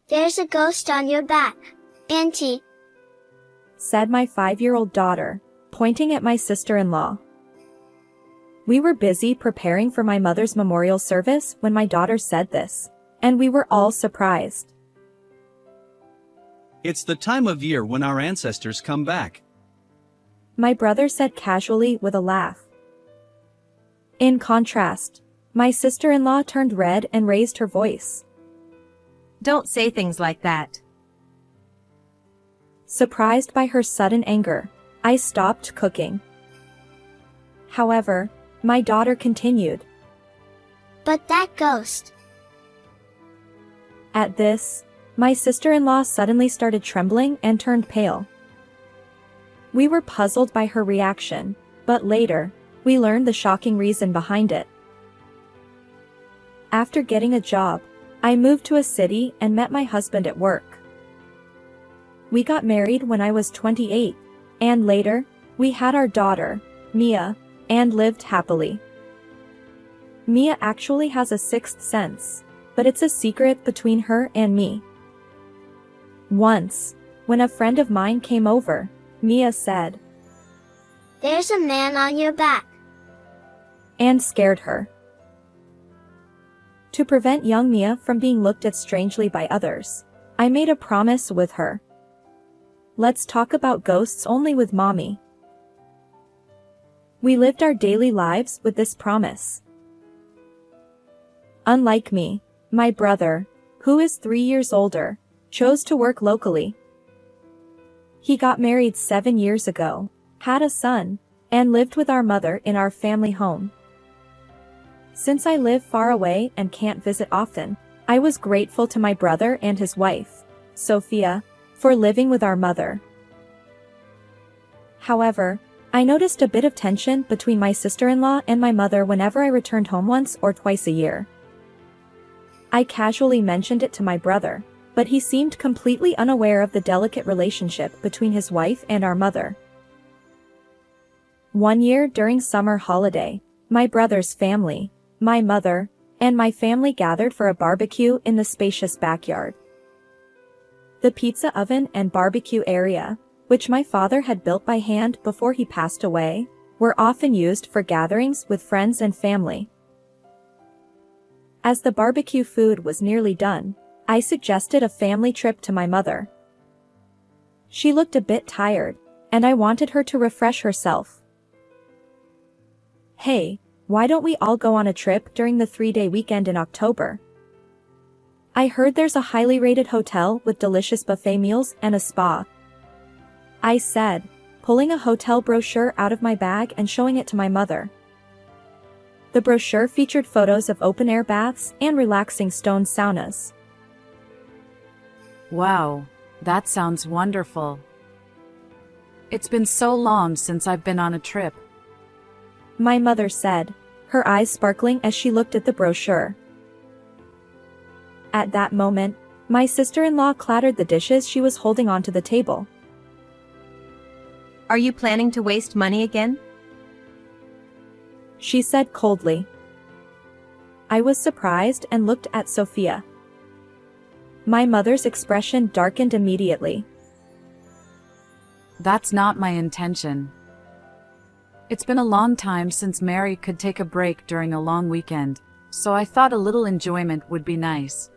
There's a ghost on your back, Auntie, said my 5-year-old daughter, pointing at my sister-in-law. We were busy preparing for my mother's memorial service when my daughter said this, and we were all surprised. It's the time of year when our ancestors come back, my brother said casually with a laugh. In contrast, my sister-in-law turned red and raised her voice. Don't say things like that. Surprised by her sudden anger, I stopped cooking. However, my daughter continued. But that ghost. At this, my sister-in-law suddenly started trembling and turned pale. We were puzzled by her reaction, but later, we learned the shocking reason behind it. After getting a job, I moved to a city and met my husband at work. We got married when I was 28, and later, we had our daughter, Mia, and lived happily. Mia actually has a sixth sense, but it's a secret between her and me. Once, when a friend of mine came over, Mia said, There's a man on your back, and scared her. To prevent young Mia from being looked at strangely by others, I made a promise with her. Let's talk about ghosts only with Mommy. We lived our daily lives with this promise. Unlike me, my brother, who is 3 years older, chose to work locally. He got married 7 years ago, had a son, and lived with our mother in our family home. Since I live far away and can't visit often, I was grateful to my brother and his wife, Sophia, for living with our mother. However, I noticed a bit of tension between my sister-in-law and my mother whenever I returned home once or twice a year. I casually mentioned it to my brother, but he seemed completely unaware of the delicate relationship between his wife and our mother. One year during summer holiday, my brother's family, my mother, and my family gathered for a barbecue in the spacious backyard. The pizza oven and barbecue area, which my father had built by hand before he passed away, were often used for gatherings with friends and family. As the barbecue food was nearly done, I suggested a family trip to my mother. She looked a bit tired, and I wanted her to refresh herself. Hey, why don't we all go on a trip during the 3-day weekend in October? I heard there's a highly rated hotel with delicious buffet meals and a spa, I said, pulling a hotel brochure out of my bag and showing it to my mother. The brochure featured photos of open-air baths and relaxing stone saunas. Wow, that sounds wonderful. It's been so long since I've been on a trip, my mother said, her eyes sparkling as she looked at the brochure. At that moment, my sister-in-law clattered the dishes she was holding onto the table. Are you planning to waste money again? She said coldly. I was surprised and looked at Sophia. My mother's expression darkened immediately. That's not my intention. It's been a long time since Mary could take a break during a long weekend, so I thought a little enjoyment would be nice.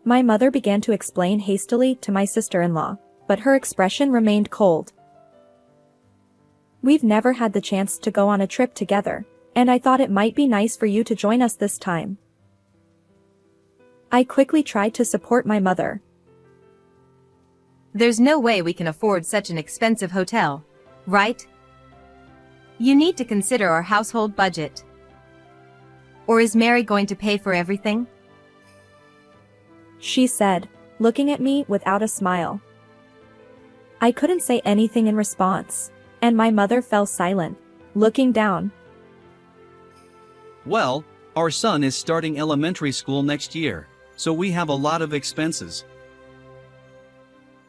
My mother began to explain hastily to my sister-in-law, but her expression remained cold. We've never had the chance to go on a trip together, and I thought it might be nice for you to join us this time. I quickly tried to support my mother. There's no way we can afford such an expensive hotel, right? You need to consider our household budget. Or is Mary going to pay for everything? She said, looking at me without a smile. I couldn't say anything in response, and my mother fell silent, looking down. Well, our son is starting elementary school next year, so we have a lot of expenses.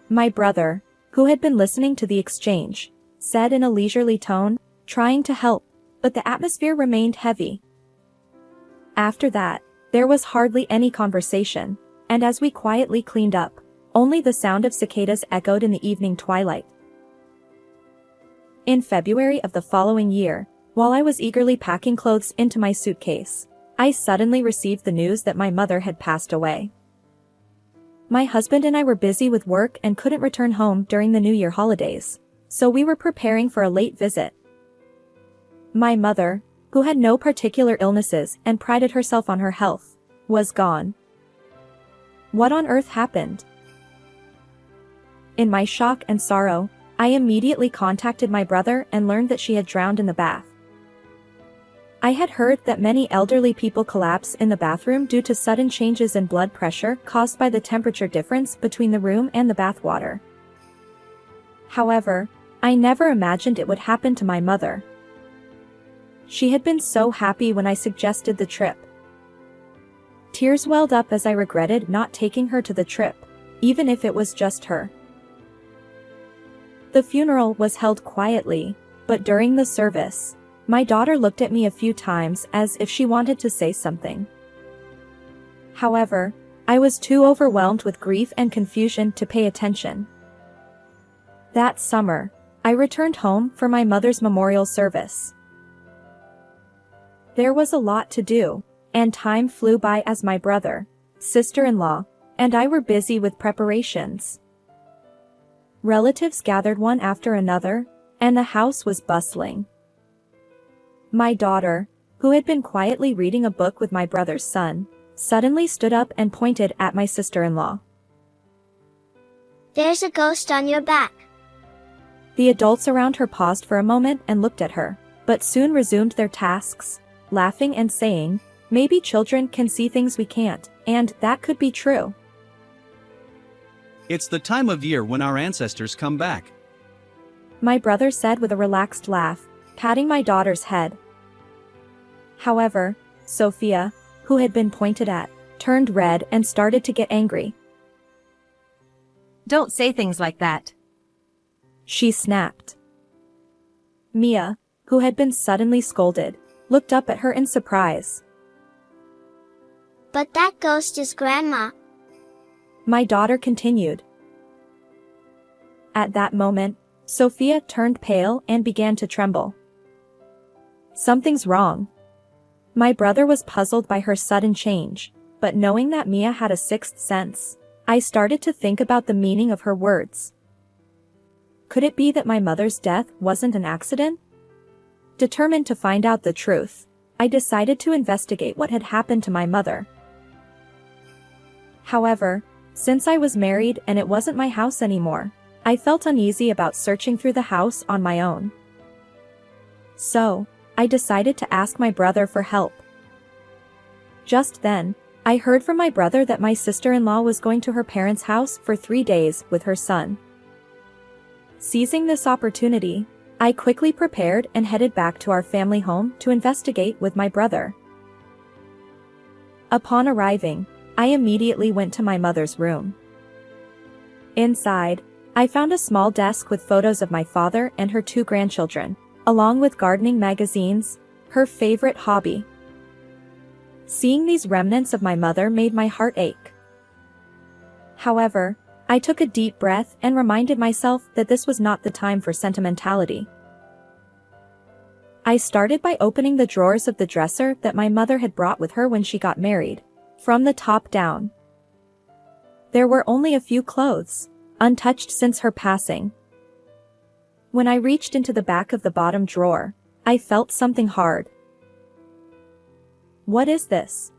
My brother, who had been listening to the exchange, said in a leisurely tone, trying to help, but the atmosphere remained heavy. After that, there was hardly any conversation, and as we quietly cleaned up, only the sound of cicadas echoed in the evening twilight. In February of the following year, while I was eagerly packing clothes into my suitcase, I suddenly received the news that my mother had passed away. My husband and I were busy with work and couldn't return home during the New Year holidays, so we were preparing for a late visit. My mother, who had no particular illnesses and prided herself on her health, was gone. What on earth happened? In my shock and sorrow, I immediately contacted my brother and learned that she had drowned in the bath. I had heard that many elderly people collapse in the bathroom due to sudden changes in blood pressure caused by the temperature difference between the room and the bath water. However, I never imagined it would happen to my mother. She had been so happy when I suggested the trip. Tears welled up as I regretted not taking her to the trip, even if it was just her. The funeral was held quietly, but during the service, my daughter looked at me a few times as if she wanted to say something. However, I was too overwhelmed with grief and confusion to pay attention. That summer, I returned home for my mother's memorial service. There was a lot to do, and time flew by as my brother, sister-in-law, and I were busy with preparations. Relatives gathered one after another, and the house was bustling. My daughter, who had been quietly reading a book with my brother's son, suddenly stood up and pointed at my sister-in-law. There's a ghost on your back. The adults around her paused for a moment and looked at her, but soon resumed their tasks, laughing and saying, "Maybe children can see things we can't," and that could be true. It's the time of year when our ancestors come back. My brother said with a relaxed laugh, patting my daughter's head. However, Sophia, who had been pointed at, turned red and started to get angry. Don't say things like that. She snapped. Mia, who had been suddenly scolded, looked up at her in surprise. But that ghost is Grandma. My daughter continued. At that moment, Sophia turned pale and began to tremble. Something's wrong. My brother was puzzled by her sudden change, but knowing that Mia had a sixth sense, I started to think about the meaning of her words. Could it be that my mother's death wasn't an accident? Determined to find out the truth, I decided to investigate what had happened to my mother. However, since I was married and it wasn't my house anymore, I felt uneasy about searching through the house on my own. So, I decided to ask my brother for help. Just then, I heard from my brother that my sister-in-law was going to her parents' house for 3 days with her son. Seizing this opportunity, I quickly prepared and headed back to our family home to investigate with my brother. Upon arriving, I immediately went to my mother's room. Inside, I found a small desk with photos of my father and her 2 grandchildren, along with gardening magazines, her favorite hobby. Seeing these remnants of my mother made my heart ache. However, I took a deep breath and reminded myself that this was not the time for sentimentality. I started by opening the drawers of the dresser that my mother had brought with her when she got married, from the top down. There were only a few clothes, untouched since her passing. When I reached into the back of the bottom drawer, I felt something hard. What is this?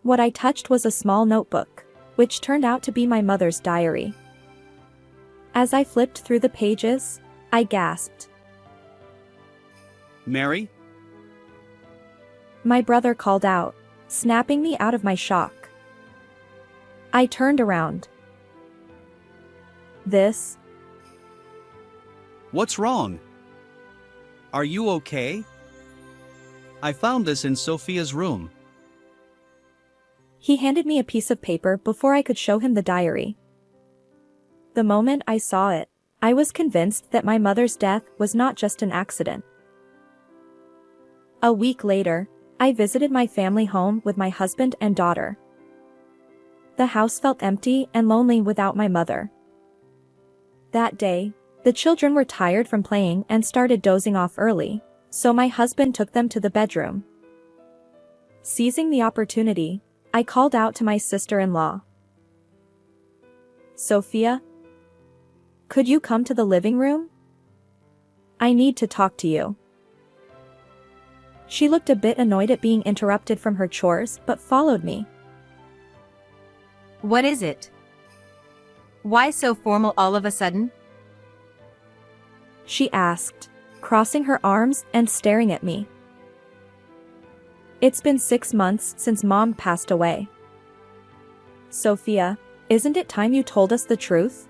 What I touched was a small notebook, which turned out to be my mother's diary. As I flipped through the pages, I gasped. Mary? My brother called out, snapping me out of my shock. I turned around. This? What's wrong? Are you okay? I found this in Sophia's room. He handed me a piece of paper before I could show him the diary. The moment I saw it, I was convinced that my mother's death was not just an accident. A week later, I visited my family home with my husband and daughter. The house felt empty and lonely without my mother. That day, the children were tired from playing and started dozing off early, so my husband took them to the bedroom. Seizing the opportunity, I called out to my sister-in-law. Sophia? Could you come to the living room? I need to talk to you. She looked a bit annoyed at being interrupted from her chores but followed me. What is it? Why so formal all of a sudden? She asked, crossing her arms and staring at me. It's been 6 months since Mom passed away. Sophia, isn't it time you told us the truth?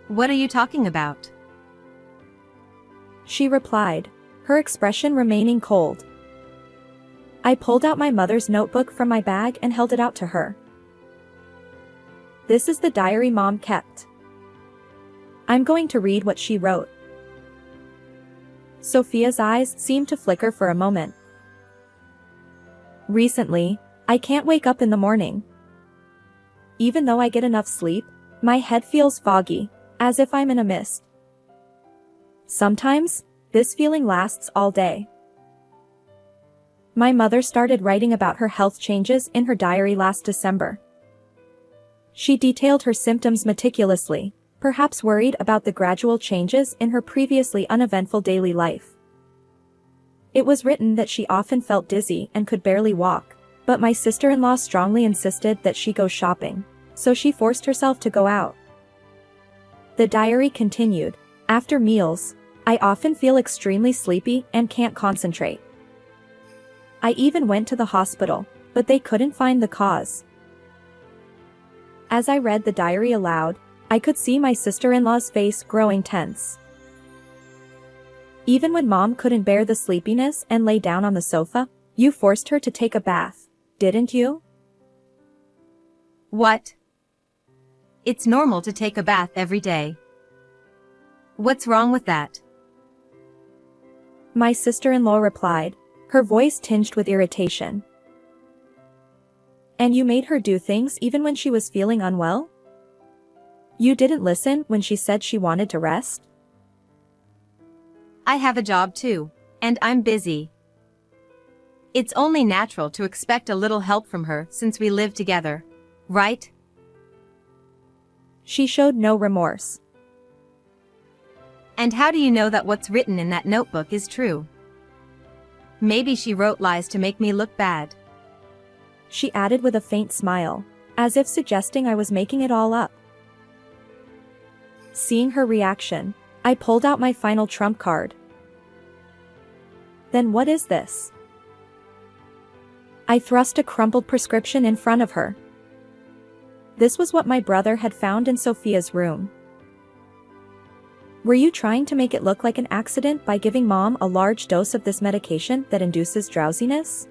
What are you talking about? She replied, her expression remaining cold. I pulled out my mother's notebook from my bag and held it out to her. This is the diary Mom kept. I'm going to read what she wrote. Sophia's eyes seemed to flicker for a moment. Recently, I can't wake up in the morning. Even though I get enough sleep, my head feels foggy, as if I'm in a mist. Sometimes, this feeling lasts all day. My mother started writing about her health changes in her diary last December. She detailed her symptoms meticulously, perhaps worried about the gradual changes in her previously uneventful daily life. It was written that she often felt dizzy and could barely walk, but my sister-in-law strongly insisted that she go shopping, so she forced herself to go out. The diary continued, after meals, I often feel extremely sleepy and can't concentrate. I even went to the hospital, but they couldn't find the cause. As I read the diary aloud, I could see my sister-in-law's face growing tense. Even when Mom couldn't bear the sleepiness and lay down on the sofa, you forced her to take a bath, didn't you? What? It's normal to take a bath every day. What's wrong with that? My sister-in-law replied, her voice tinged with irritation. And you made her do things even when she was feeling unwell? You didn't listen when she said she wanted to rest? I have a job too, and I'm busy. It's only natural to expect a little help from her since we live together, right? She showed no remorse. And how do you know that what's written in that notebook is true? Maybe she wrote lies to make me look bad. She added with a faint smile, as if suggesting I was making it all up. Seeing her reaction, I pulled out my final trump card. Then what is this? I thrust a crumpled prescription in front of her. This was what my brother had found in Sophia's room. Were you trying to make it look like an accident by giving Mom a large dose of this medication that induces drowsiness?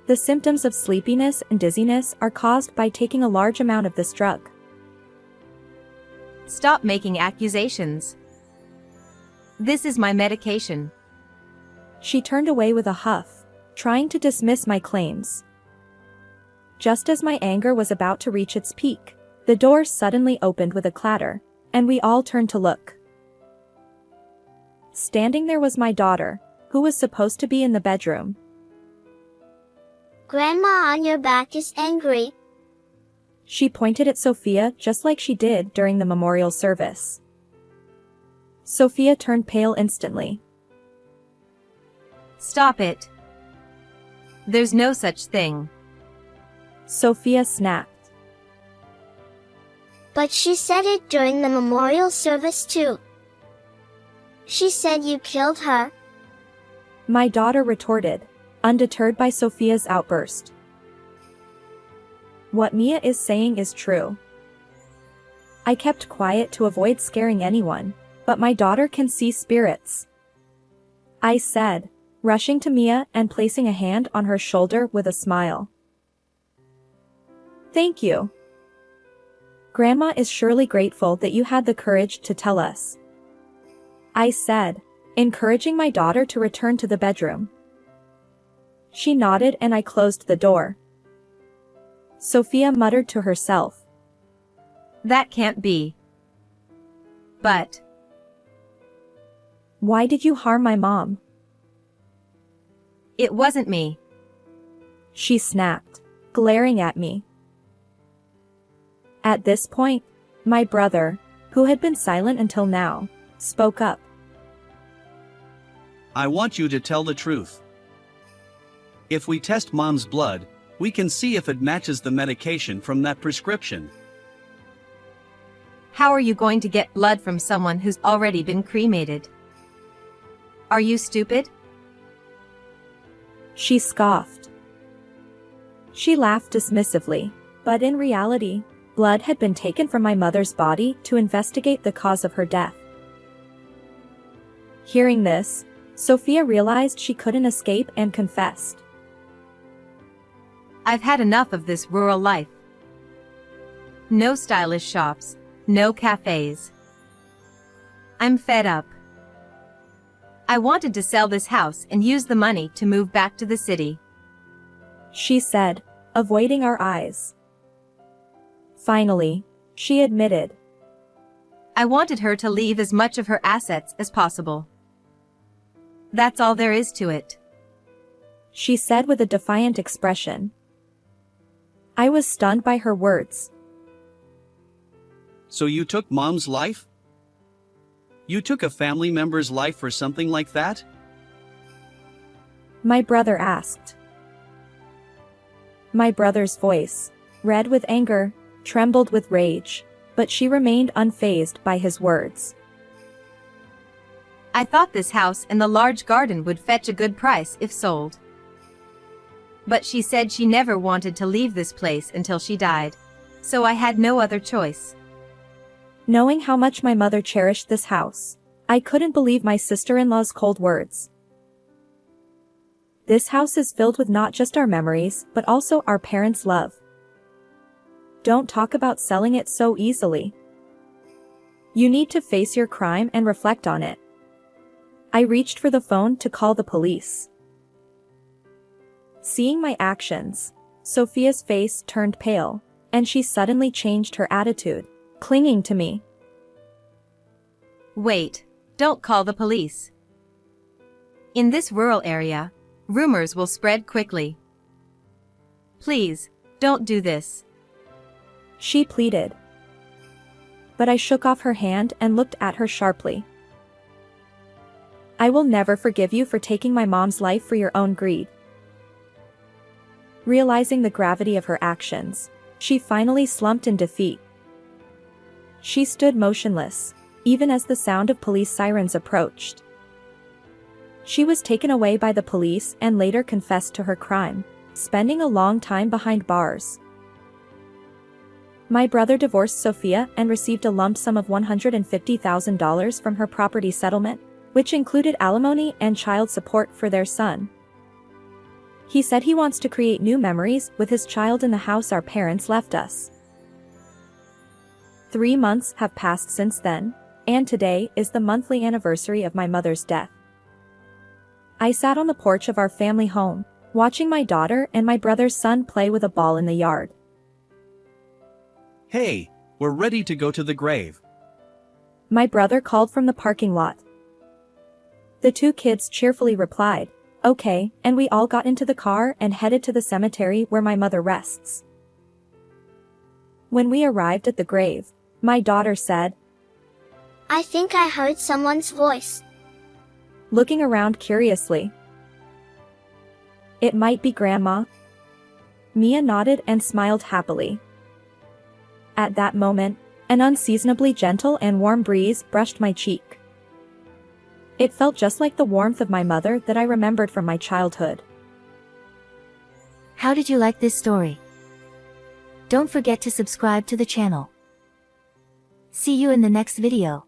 The symptoms of sleepiness and dizziness are caused by taking a large amount of this drug. Stop making accusations. This is my medication. She turned away with a huff, trying to dismiss my claims. Just as my anger was about to reach its peak, the door suddenly opened with a clatter, and we all turned to look. Standing there was my daughter, who was supposed to be in the bedroom. Grandma on your back is angry. She pointed at Sophia just like she did during the memorial service. Sophia turned pale instantly. Stop it. There's no such thing. Sophia snapped. But she said it during the memorial service too. She said you killed her. My daughter retorted, undeterred by Sophia's outburst. What Mia is saying is true. I kept quiet to avoid scaring anyone, but my daughter can see spirits, I said, rushing to Mia and placing a hand on her shoulder with a smile. Thank you. Grandma is surely grateful that you had the courage to tell us, I said, encouraging my daughter to return to the bedroom. She nodded and I closed the door. Sophia muttered to herself. That can't be. But Why did you harm my mom? it wasn't me. She snapped, glaring at me. At this point, my brother, who had been silent until now, spoke up. I want you to tell the truth. If we test mom's blood, we can see if it matches the medication from that prescription. How are you going to get blood from someone who's already been cremated? Are you stupid? She scoffed. She laughed dismissively, but in reality, blood had been taken from my mother's body to investigate the cause of her death. Hearing this, Sophia realized she couldn't escape and confessed. I've had enough of this rural life. No stylish shops, no cafes. I'm fed up. I wanted to sell this house and use the money to move back to the city. She said, avoiding our eyes. Finally, she admitted. I wanted her to leave as much of her assets as possible. That's all there is to it. She said with a defiant expression. I was stunned by her words. So you took mom's life? You took a family member's life for something like that? My brother asked. My brother's voice, red with anger, trembled with rage, but she remained unfazed by his words. I thought this house and the large garden would fetch a good price if sold. But she said she never wanted to leave this place until she died, so I had no other choice. Knowing how much my mother cherished this house, I couldn't believe my sister-in-law's cold words. This house is filled with not just our memories, but also our parents' love. Don't talk about selling it so easily. You need to face your crime and reflect on it. I reached for the phone to call the police. Seeing my actions, Sophia's face turned pale, and she suddenly changed her attitude, clinging to me. Wait, don't call the police. In this rural area, rumors will spread quickly. Please, don't do this. She pleaded. But I shook off her hand and looked at her sharply. I will never forgive you for taking my mom's life for your own greed. Realizing the gravity of her actions, she finally slumped in defeat. She stood motionless, even as the sound of police sirens approached. She was taken away by the police and later confessed to her crime, spending a long time behind bars. My brother divorced Sophia and received a lump sum of $150,000 from her property settlement, which included alimony and child support for their son. He said he wants to create new memories with his child in the house our parents left us. 3 months have passed since then, and today is the monthly anniversary of my mother's death. I sat on the porch of our family home, watching my daughter and my brother's son play with a ball in the yard. Hey, we're ready to go to the grave. My brother called from the parking lot. The two kids cheerfully replied, okay, and we all got into the car and headed to the cemetery where my mother rests. When we arrived at the grave, my daughter said, I think I heard someone's voice. looking around curiously. It might be Grandma. Mia nodded and smiled happily. At that moment, an unseasonably gentle and warm breeze brushed my cheek. It felt just like the warmth of my mother that I remembered from my childhood. How did you like this story? Don't forget to subscribe to the channel. See you in the next video.